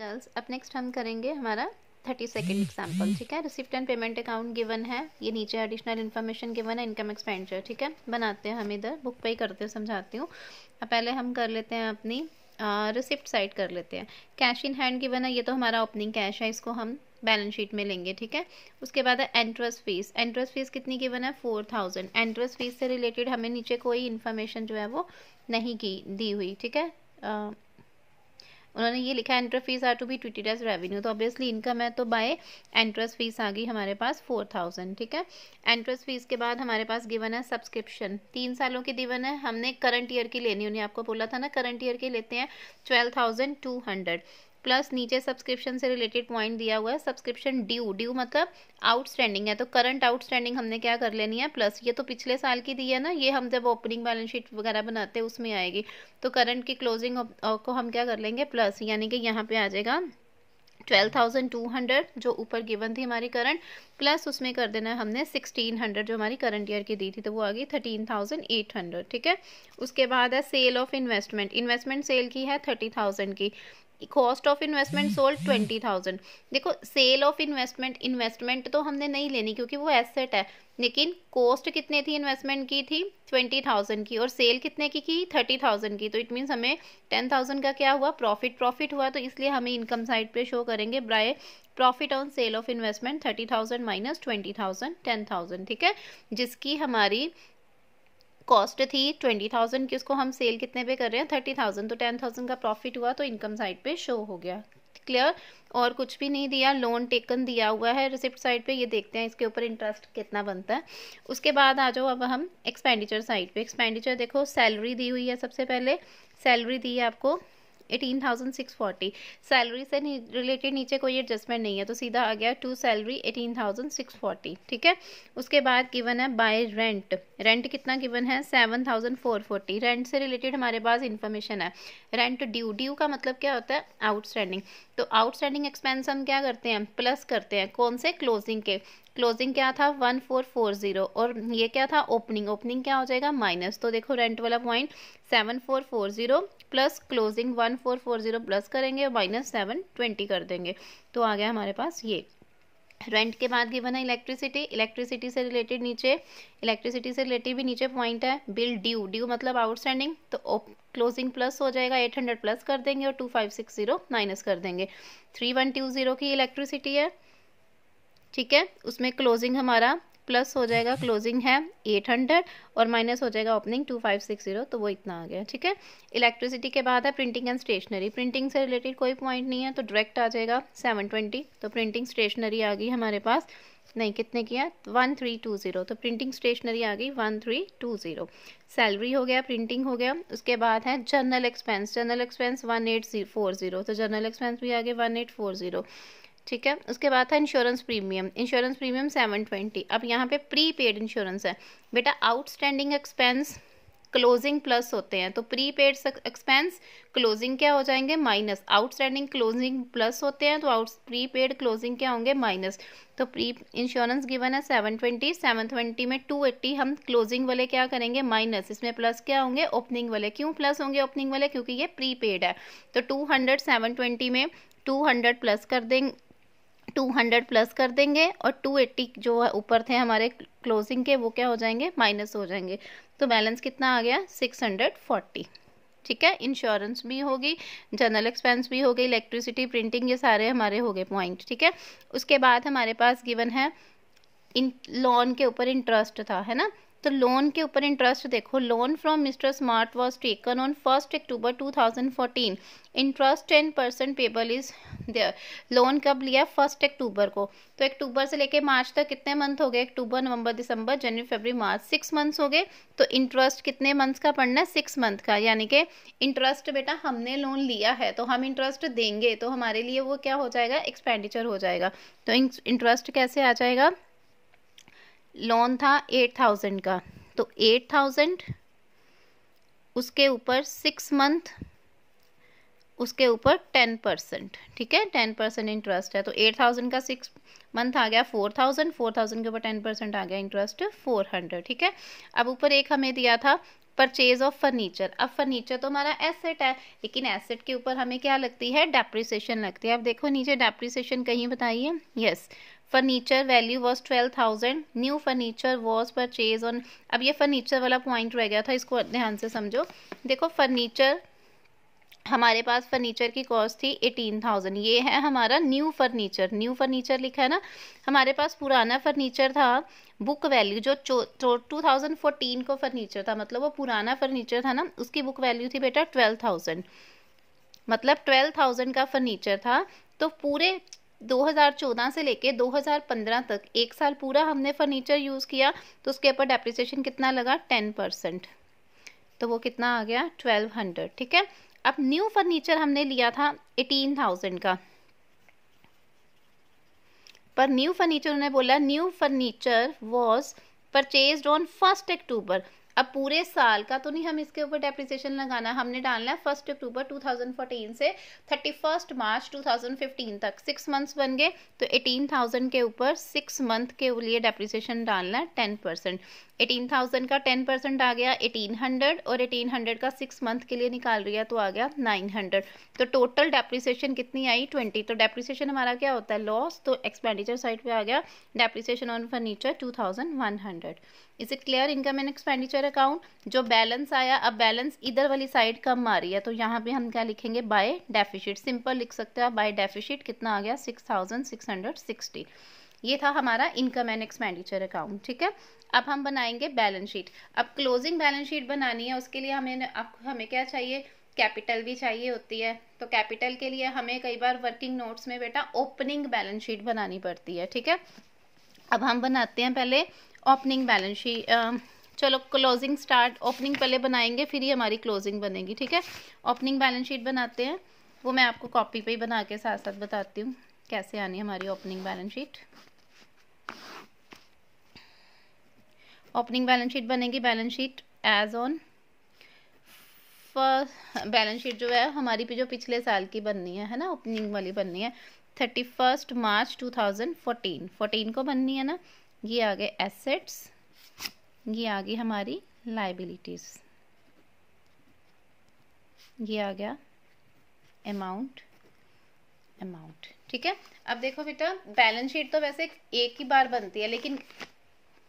Girls, अब next हम करेंगे हमारा 32nd एग्जाम्पल। ठीक है, receipt and payment account given है, ये नीचे एडिशनल इन्फॉर्मेशन गिवन है, इनकम एक्सपेंडिचर। ठीक है, बनाते हैं हम, इधर बुक पे ही करते हैं, समझाती हूँ। अब पहले हम कर लेते हैं अपनी रिसिप्ट साइड कर लेते हैं। कैश इन हैंड गिवन है, ये तो हमारा ओपनिंग कैश है, इसको हम बैलेंस शीट में लेंगे। ठीक है, उसके बाद है इंटरेस्ट फीस। इंटरेस्ट फीस कितनी गिवन है? 4000। इंटरेस्ट फीस से रिलेटेड हमें नीचे कोई इन्फॉर्मेशन जो है वो नहीं की दी हुई। ठीक है, उन्होंने ये लिखा है interest fees are to be treated as revenue, तो ऑब्वियसली इनकम है, तो बाय इंटरेस्ट फीस आ गई हमारे पास 4000। ठीक है, इंटरेस्ट फीस के बाद हमारे पास गिवन है सब्सक्रिप्शन, 3 सालों की गिवन है, हमने करंट ईयर की लेनी, उन्हें आपको बोला था ना करंट ईयर की लेते हैं 12200 प्लस नीचे सब्सक्रिप्शन से रिलेटेड पॉइंट दिया हुआ है सब्सक्रिप्शन ड्यू, ड्यू मतलब आउटस्टैंडिंग है, तो करंट आउटस्टैंडिंग हमने क्या कर लेनी है प्लस, ये तो पिछले साल की दी है ना, ये हम जब ओपनिंग बैलेंस शीट वगैरह बनाते हैं उसमें आएगी, तो करंट की क्लोजिंग को हम क्या कर लेंगे प्लस, यानी कि यहाँ पे आ जाएगा 12200 जो ऊपर गिवन थी हमारी करंट, प्लस उसमें कर देना है हमने 1600 जो हमारी करंट ईयर की दी थी, तो वो आ गई 13800। ठीक है, उसके बाद है sale of investment, investment sale की है 30000 की, कॉस्ट ऑफ इन्वेस्टमेंट सोल्ड 20000। देखो सेल ऑफ इन्वेस्टमेंट, इन्वेस्टमेंट तो हमने नहीं लेनी क्योंकि वो एसेट है, लेकिन कॉस्ट कितने थी इन्वेस्टमेंट की थी 20000 की, और सेल कितने की 30000 की, तो इट मीन्स हमें 10000 का क्या हुआ प्रॉफिट हुआ, तो इसलिए हमें इनकम साइड पे शो करेंगे by profit on sale of investment 30000 minus 20000 10000। ठीक है, जिसकी हमारी कॉस्ट थी 20000 की, उसको हम सेल कितने पे कर रहे हैं 30000, तो 10000 का प्रॉफिट हुआ, तो इनकम साइड पे शो हो गया। क्लियर, और कुछ भी नहीं दिया, लोन टेकन दिया हुआ है रिसिप्ट साइड पे, ये देखते हैं इसके ऊपर इंटरेस्ट कितना बनता है। उसके बाद आ जाओ अब हम एक्सपेंडिचर साइड पे। एक्सपेंडिचर देखो सैलरी दी हुई है, सबसे पहले सैलरी दी है आपको 18640, सैलरी से रिलेटेड नीचे कोई एडजस्टमेंट नहीं है, तो सीधा आ गया टू सैलरी 18640। ठीक है, उसके बाद गिवन है बाय रेंट, रेंट कितना गिवन है 7440, रेंट से रिलेटेड हमारे पास इंफॉर्मेशन है। रेंट ड्यू, ड्यू का मतलब क्या होता है आउटस्टैंडिंग, तो आउटस्टैंडिंग एक्सपेंस हम क्या करते हैं प्लस करते हैं, कौन से क्लोजिंग के, क्लोजिंग क्या था 1440, और ये क्या था ओपनिंग, ओपनिंग क्या हो जाएगा माइनस, तो देखो रेंट वाला पॉइंट 7440 प्लस क्लोजिंग 1440 प्लस करेंगे और माइनस 720 कर देंगे, तो आ गया हमारे पास ये। रेंट के बाद गिवन है इलेक्ट्रिसिटी, इलेक्ट्रिसिटी से रिलेटेड नीचे, इलेक्ट्रिसिटी से रिलेटेड भी नीचे पॉइंट है बिल ड्यू, ड्यू मतलब आउटस्टैंडिंग, तो क्लोजिंग प्लस हो जाएगा 800 प्लस कर देंगे और 2560 माइनस कर देंगे। 3120 की इलेक्ट्रिसिटी है, ठीक है, उसमें क्लोजिंग हमारा प्लस हो जाएगा, क्लोजिंग है 800 और माइनस हो जाएगा ओपनिंग 2560, तो वो इतना आ गया। ठीक है, इलेक्ट्रिसिटी के बाद है प्रिंटिंग एंड स्टेशनरी, प्रिंटिंग से रिलेटेड कोई पॉइंट नहीं है, तो डायरेक्ट आ जाएगा 720, तो प्रिंटिंग स्टेशनरी आ गई हमारे पास, नहीं कितने किया 1320, तो प्रिंटिंग स्टेशनरी आ गई 1320। सैलरी हो गया, प्रिंटिंग हो गया, उसके बाद है जनरल एक्सपेंस, जनरल एक्सपेंस 1840, तो जनरल एक्सपेंस भी आ गए 1840। ठीक है, उसके बाद था इंश्योरेंस प्रीमियम, इंश्योरेंस प्रीमियम 720। अब यहाँ पे प्री पेड इंश्योरेंस है बेटा, आउटस्टैंडिंग एक्सपेंस क्लोजिंग प्लस होते हैं, तो प्री पेड एक्सपेंस क्लोजिंग क्या हो जाएंगे माइनस, आउटस्टैंडिंग क्लोजिंग प्लस होते हैं, तो प्री पेड क्लोजिंग क्या होंगे माइनस, तो प्री इंश्योरेंस गिवन है 720, 720 में 280 हम क्लोजिंग वाले क्या करेंगे माइनस, इसमें प्लस क्या होंगे ओपनिंग वाले, क्यों प्लस होंगे ओपनिंग वाले क्योंकि ये प्री पेड है, तो 200 720 में 200 प्लस कर देंगे, 200 प्लस कर देंगे और 280 जो ऊपर थे हमारे क्लोजिंग के वो क्या हो जाएंगे माइनस हो जाएंगे, तो बैलेंस कितना आ गया 640। ठीक है, इंश्योरेंस भी होगी, जनरल एक्सपेंस भी हो गई, इलेक्ट्रिसिटी प्रिंटिंग ये सारे हमारे हो गए पॉइंट। ठीक है, उसके बाद हमारे पास गिवन है इन लोन के ऊपर इंटरेस्ट था, है ना, तो लोन के ऊपर इंटरेस्ट देखो, loan from mister Smart was taken on 1 October 2014, interest 10% payable is there, loan कब लिया 1 अक्टूबर को, तो अक्टूबर से लेके मार्च तक कितने मंथ हो गए, अक्टूबर नवंबर दिसंबर जनवरी फरवरी मार्च, 6 मंथ्स हो गए, तो इंटरेस्ट कितने मंथ्स का पड़ना है 6 मंथ का, यानी कि इंटरेस्ट बेटा हमने लोन लिया है तो हम इंटरेस्ट देंगे, तो हमारे लिए वो क्या हो जाएगा एक्सपेंडिचर हो जाएगा, तो इंटरेस्ट कैसे आ जाएगा, लोन था 8000 का, तो 8000 उसके ऊपर 6 मंथ उसके ऊपर 10%, ठीक है, 10% इंटरेस्ट है। तो 8,000 का 6 मंथ आ गया 4,000, 4,000 के ऊपर 10% आ गया इंटरेस्ट 400, ठीक है। अब ऊपर एक हमें दिया था परचेज ऑफ फर्नीचर। अब फर्नीचर तो हमारा एसेट है, लेकिन एसेट के ऊपर हमें क्या लगती है, डेप्रिसिएशन लगती है। अब देखो नीचे डेप्रिसिएशन कहीं बताइए, yes, furniture value was 12,000, new furniture was purchase on. अब ये फर्नीचर वाला पॉइंट रह गया था, इसको ध्यान से समझो। देखो फर्नीचर, हमारे पास फर्नीचर की कॉस्ट थी 18,000, ये है हमारा न्यू फर्नीचर, न्यू फर्नीचर लिखा है ना। हमारे पास पुराना फर्नीचर था, बुक वैल्यू जो 2014 को फर्नीचर था, मतलब वो पुराना फर्नीचर था ना, उसकी बुक वैल्यू थी बेटा 12,000, मतलब 12,000 का फर्नीचर था। तो पूरे 2014 से लेके 2015 तक 1 साल पूरा हमने फर्नीचर यूज़ किया, तो उसके ऊपर डेप्रिसिएशन कितना लगा, 10%, तो वो कितना आ गया 1200, ठीक है। अब न्यू फर्नीचर हमने लिया था 18,000 का, पर न्यू फर्नीचर उन्होंने बोला new furniture was purchased on 1 अक्टूबर। अब पूरे साल का तो नहीं हम इसके ऊपर डेप्रिसिएशन लगाना, हमने डालना है 1 अक्टूबर 2014 से 31 मार्च 2015 तक, 6 मंथ्स बन गए। तो 18,000 के ऊपर 6 मंथ के लिए डेप्रिसिएशन डालना है 10%। 18,000 का 10% आ गया 1800, और 1800 का 6 मंथ के लिए निकाल रही है तो आ गया 900। तो टोटल डेप्रिसिएशन कितनी आई, 20। तो डेप्रिसिएशन हमारा क्या होता है, लॉस। तो एक्सपेंडिचर साइड पे आ गया depreciation on furniture 2100। Is it clear. Income and expenditure account, जो बैलेंस आया, अब बैलेंस इधर वाली साइड कम आ रही है, तो यहाँ पे हम क्या लिखेंगे, बाय डेफिसिट, सिंपल लिख सकते हैं। बाय डेफिसिट कितना आ गया 6,660। ये था हमारा इनकम एंड एक्सपेंडिचर अकाउंट, ठीक है। अब हम बनाएंगे बैलेंस शीट। अब क्लोजिंग बैलेंस शीट बनानी है, उसके लिए हमें क्या चाहिए, कैपिटल भी चाहिए होती है। तो कैपिटल के लिए हमें कई बार वर्किंग नोट्स में बेटा ओपनिंग बैलेंस शीट बनानी पड़ती है, ठीक है। अब हम बनाते हैं पहले ओपनिंग बैलेंस शीट, चलो क्लोजिंग स्टार्ट, ओपनिंग पहले बनाएंगे फिर ही हमारी क्लोजिंग बनेगी, ठीक है। ओपनिंग बैलेंस शीट बनाते हैं, वो मैं आपको कॉपी पे ही बना के साथ साथ बताती हूँ कैसे आनी है हमारी opening balance sheet. Opening balance sheet बनेगी, balance sheet as on balance sheet जो है हमारी जो पिछले साल की बननी है ना, ओपनिंग वाली बननी है 31 मार्च 2014 को बननी है ना। ये आ गए एसेट्स, ये आ गई हमारी लाइबिलिटीज, ये आ गया अमाउंट, ठीक है। अब देखो बेटा बैलेंस शीट तो वैसे एक ही बार बनती है, लेकिन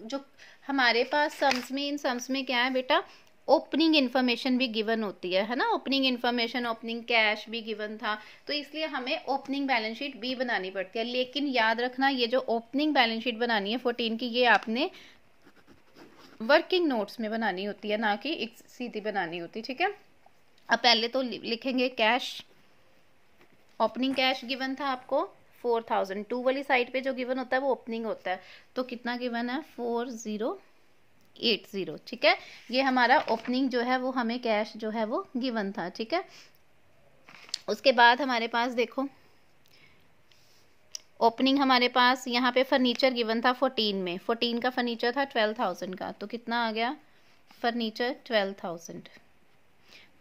जो हमारे पास सम्स में, इन सम्स में क्या है बेटा, ओपनिंग इन्फॉर्मेशन भी गिवन होती है ना, ओपनिंग इन्फॉर्मेशन, ओपनिंग कैश भी गिवन था, तो इसलिए हमें ओपनिंग बैलेंस शीट भी बनानी पड़ती है। लेकिन याद रखना ये जो ओपनिंग बैलेंस शीट बनानी है 14 की, ये आपने वर्किंग नोट्स में बनानी होती है, ना कि एक सीधी बनानी होती, ठीक है। अब पहले तो लिखेंगे कैश, ओपनिंग कैश गिवन था आपको 4,000, 2 वाली साइड पे जो गिवन होता है वो ओपनिंग होता है, तो कितना गिवन है 4080, ठीक है। ये हमारा ओपनिंग जो है वो हमें कैश जो है वो गिवन था, ठीक है। उसके बाद हमारे पास देखो ओपनिंग हमारे पास यहाँ पे फर्नीचर गिवन था 14 में, 14 का फर्नीचर था 12,000 का, तो कितना आ गया फर्नीचर 12,000।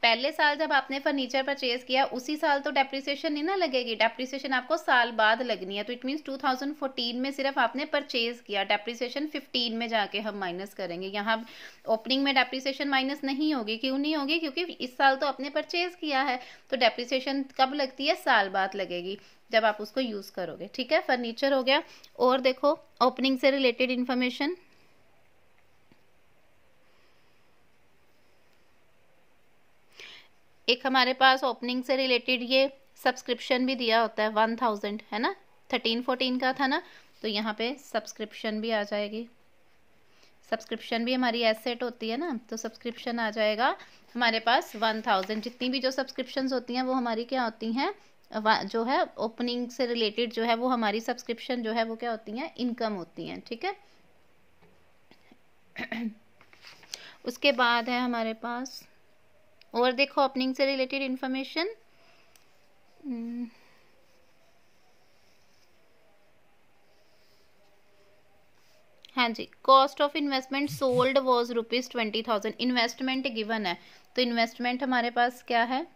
पहले साल जब आपने फर्नीचर परचेज किया उसी साल तो डेप्रिसिएशन नहीं ना लगेगी, डेप्रिसिएशन आपको साल बाद लगनी है। तो इट मीन्स 2014 में सिर्फ आपने परचेज किया, डेप्रिसिएशन 15 में जाके हम माइनस करेंगे। यहाँ ओपनिंग में डेप्रिसिएशन माइनस नहीं होगी, क्यों नहीं होगी, क्योंकि इस साल तो आपने परचेज किया है, तो डेप्रिसिएशन कब लगती है, साल बाद लगेगी जब आप उसको यूज़ करोगे, ठीक है। फर्नीचर हो गया। और देखो ओपनिंग से रिलेटेड इन्फॉर्मेशन, एक हमारे पास ओपनिंग से रिलेटेड ये सब्सक्रिप्शन भी दिया होता है 1000, है ना, 13-14 का था ना, तो यहाँ पे सब्सक्रिप्शन भी आ जाएगी। सब्सक्रिप्शन भी हमारी एसेट होती है ना, तो सब्सक्रिप्शन आ जाएगा हमारे पास 1000। जितनी भी जो सब्सक्रिप्शंस होती हैं वो हमारी क्या होती हैं, जो है ओपनिंग से रिलेटेड जो है वो हमारी सब्सक्रिप्शन जो है वो क्या होती हैं, इनकम होती हैं, ठीक है। उसके बाद है हमारे पास और देखो ओपनिंग से रिलेटेड इंफॉर्मेशन, हाँ जी, cost of investment sold was ₹20,000, investment given है, तो इन्वेस्टमेंट हमारे पास क्या है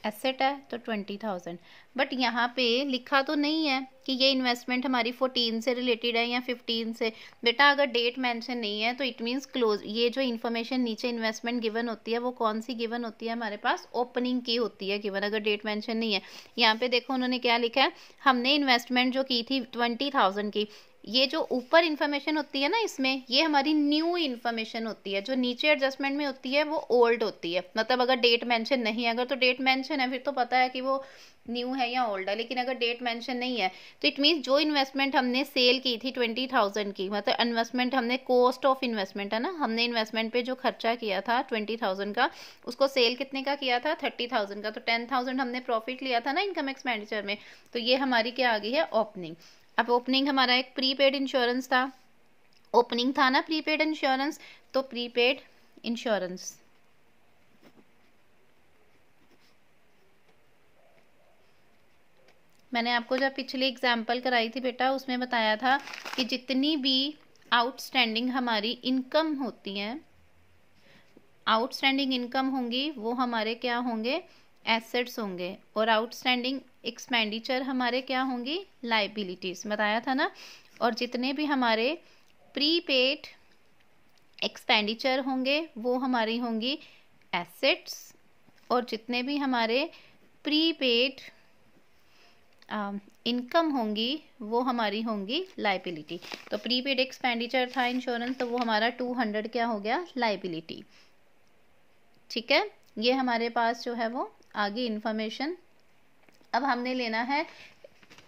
एसेट है तो 20,000, बट यहाँ पे लिखा तो नहीं है कि ये इन्वेस्टमेंट हमारी 14 से रिलेटेड है या 15 से। बेटा अगर डेट मेंशन नहीं है तो इट मीन्स क्लोज। ये जो इन्फॉर्मेशन नीचे इन्वेस्टमेंट गिवन होती है वो कौन सी गिवन होती है हमारे पास? ओपनिंग की होती है गिवन, अगर डेट मेंशन नहीं है। यहाँ पे देखो उन्होंने क्या लिखा है, हमने इन्वेस्टमेंट जो की थी 20,000 की, ये जो ऊपर इन्फॉर्मेशन होती है ना इसमें, ये हमारी न्यू इन्फॉर्मेशन होती है। जो नीचे एडजस्टमेंट में होती है वो ओल्ड होती है। मतलब अगर डेट मेंशन नहीं है, अगर तो डेट मेंशन है फिर तो पता है कि वो न्यू है या ओल्ड है, लेकिन अगर डेट मेंशन नहीं है तो इट मीन्स जो इन्वेस्टमेंट हमने सेल की थी 20,000 की, मतलब इन्वेस्टमेंट हमने, कॉस्ट ऑफ इन्वेस्टमेंट है ना, हमने इन्वेस्टमेंट पे जो खर्चा किया था 20,000 का, उसको सेल कितने का किया था? 30,000 का। तो 10,000 हमने प्रॉफिट लिया था ना इनकम एक्सपेंडिचर में, तो ये हमारी क्या आ गई है? ओपनिंग। अब ओपनिंग हमारा एक प्रीपेड इंश्योरेंस था, ओपनिंग था ना प्रीपेड इंश्योरेंस, तो प्रीपेड इंश्योरेंस। मैंने आपको जब पिछली एग्जाम्पल कराई थी बेटा, उसमें बताया था कि जितनी भी आउटस्टैंडिंग हमारी इनकम होती हैं, आउटस्टैंडिंग इनकम होंगी वो हमारे क्या होंगे? एसेट्स होंगे। और आउटस्टैंडिंग एक्सपेंडिचर हमारे क्या होंगी? लाइबिलिटीज, बताया था ना। और जितने भी हमारे प्रीपेड एक्सपेंडिचर होंगे वो हमारी होंगी एसेट्स, और जितने भी हमारे प्रीपेड इनकम होंगी वो हमारी होंगी लाइबिलिटी। तो प्रीपेड एक्सपेंडिचर था इंश्योरेंस, तो वो हमारा 200 क्या हो गया? लाइबिलिटी। ठीक है, ये हमारे पास जो है वो आगे इन्फॉर्मेशन। अब हमने लेना है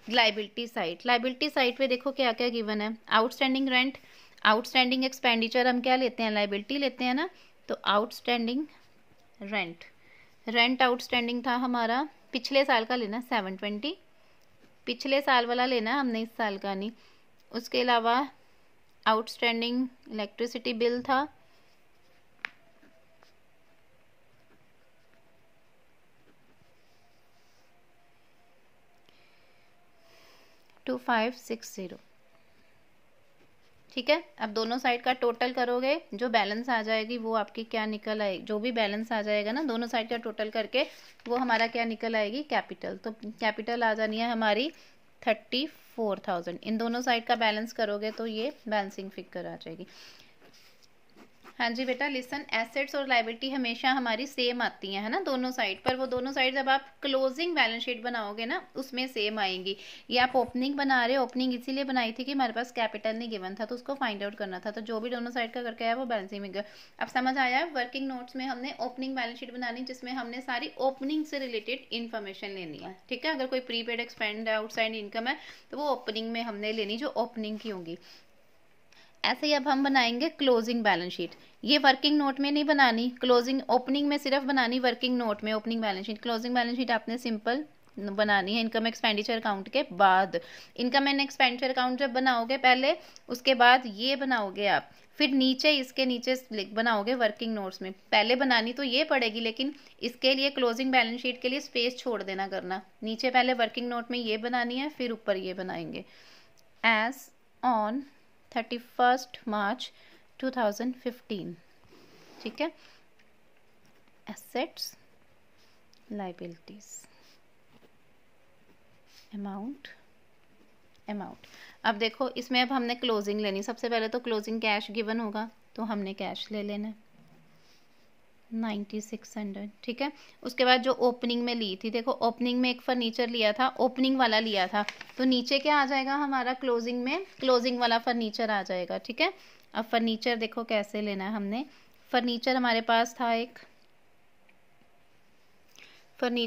लाइबिलिटी साइड। लाइबिलिटी साइड पे देखो क्या क्या गिवन है। आउटस्टैंडिंग रेंट, आउटस्टैंडिंग एक्सपेंडिचर हम क्या लेते हैं? लाइबिलिटी लेते हैं ना। तो आउटस्टैंडिंग रेंट, रेंट आउटस्टैंडिंग था हमारा, पिछले साल का लेना 720, पिछले साल वाला लेना हमने, इस साल का नहीं। उसके अलावा आउटस्टैंडिंग इलेक्ट्रिसिटी बिल था, टू 560। ठीक है, अब दोनों साइड का टोटल करोगे, जो बैलेंस आ जाएगी वो आपकी क्या निकल आएगी? जो भी बैलेंस आ जाएगा ना दोनों साइड का टोटल करके, वो हमारा क्या निकल आएगी? कैपिटल। तो कैपिटल आ जानी है हमारी 34,000। इन दोनों साइड का बैलेंस करोगे तो ये बैलेंसिंग फिगर आ जाएगी। हाँ जी बेटा लिसन, एसेट्स और लाइबिलिटी हमेशा हमारी सेम आती हैं, है ना, दोनों साइड पर। वो दोनों साइड जब आप क्लोजिंग बैलेंस शीट बनाओगे ना उसमें सेम आएंगी। ये आप ओपनिंग बना रहे हो, ओपनिंग इसीलिए बनाई थी कि हमारे पास कैपिटल नहीं गिवन था तो उसको फाइंड आउट करना था। तो जो भी दोनों साइड का करके आया वो बैलेंसिंग में गया। अब समझ आया? वर्किंग नोट्स में हमने ओपनिंग बैलेंस शीट बनानी जिसमें हमने सारी ओपनिंग से रिलेटेड इन्फॉर्मेशन लेनी है। ठीक है, अगर कोई प्रीपेड एक्सपेंड आउटसाइड इनकम है तो वो ओपनिंग में हमने लेनी, जो ओपनिंग की होंगी। ऐसे ही अब हम बनाएंगे क्लोजिंग बैलेंस शीट। ये वर्किंग नोट में नहीं बनानी, क्लोजिंग ओपनिंग में सिर्फ बनानी, वर्किंग नोट में opening balance sheet. Closing balance sheet आपने सिंपल बनानी है इनकम एक्सपेंडिचर अकाउंट के बाद। इनकम एंड एक्सपेंडिचर अकाउंट जब बनाओगे पहले, उसके बाद ये बनाओगे आप, फिर नीचे इसके नीचे बनाओगे वर्किंग नोट्स में। पहले बनानी तो ये पड़ेगी, लेकिन इसके लिए क्लोजिंग बैलेंस शीट के लिए स्पेस छोड़ देना करना। नीचे पहले वर्किंग नोट में ये बनानी है, फिर ऊपर ये बनाएंगे। एज ऑन 31 मार्च 2015। ठीक है, एसेट्स, लाइबिलिटीज, अमाउंट, अमाउंट। अब देखो इसमें अब हमने क्लोजिंग लेनी। सबसे पहले तो क्लोजिंग कैश गिवन होगा तो हमने कैश ले लेना है 9600। ठीक है, उसके बाद जो ओपनिंग में ली थी, देखो ओपनिंग में एक फर्नीचर लिया था, ओपनिंग वाला लिया था, तो नीचे क्या आ जाएगा हमारा? क्लोजिंग में क्लोजिंग वाला फर्नीचर आ जाएगा। ठीक है, अब फर्नीचर देखो कैसे लेना है हमने। फर्नीचर हमारे पास था एक फर्नीचर